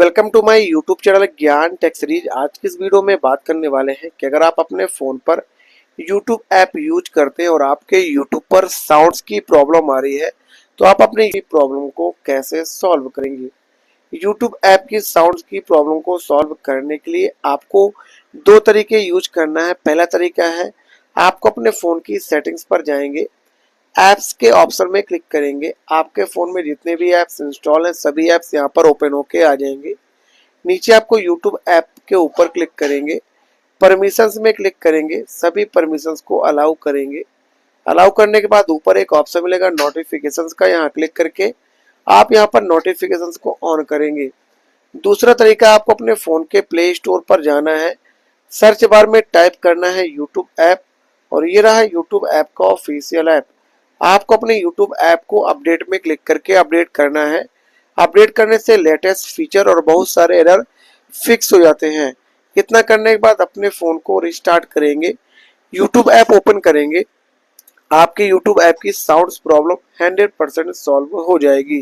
Welcome to my YouTube channel Gyan tech series. आज की इस वीडियो में बात करने वाले हैं कि अगर आप अपने फ़ोन पर यूट्यूब ऐप यूज करते हैं और आपके यूट्यूब पर साउंड्स की प्रॉब्लम आ रही है तो आप अपनी प्रॉब्लम को कैसे सॉल्व करेंगे। यूट्यूब ऐप की साउंड्स की प्रॉब्लम को सॉल्व करने के लिए आपको दो तरीके यूज करना है। पहला तरीका है, आपको अपने फ़ोन की सेटिंग्स पर जाएंगे, ऐप्स के ऑप्शन में क्लिक करेंगे, आपके फ़ोन में जितने भी ऐप्स इंस्टॉल हैं सभी ऐप्स यहाँ पर ओपन होके आ जाएंगे। नीचे आपको यूट्यूब ऐप के ऊपर क्लिक करेंगे, परमिशंस में क्लिक करेंगे, सभी परमिशंस को अलाउ करेंगे। अलाउ करने के बाद ऊपर एक ऑप्शन मिलेगा नोटिफिकेशंस का, यहाँ क्लिक करके आप यहाँ पर नोटिफिकेशंस को ऑन करेंगे। दूसरा तरीका, आपको अपने फ़ोन के प्ले स्टोर पर जाना है, सर्च बार में टाइप करना है यूट्यूब ऐप और ये रहा यूट्यूब ऐप का ऑफिशियल ऐप। आपको अपने यूट्यूब ऐप को अपडेट में क्लिक करके अपडेट करना है। अपडेट करने से लेटेस्ट फीचर और बहुत सारे एरर फिक्स हो जाते हैं। इतना करने के बाद अपने फ़ोन को रिस्टार्ट करेंगे, यूट्यूब ऐप ओपन करेंगे, आपके यूट्यूब ऐप की साउंड्स प्रॉब्लम 100% सॉल्व हो जाएगी।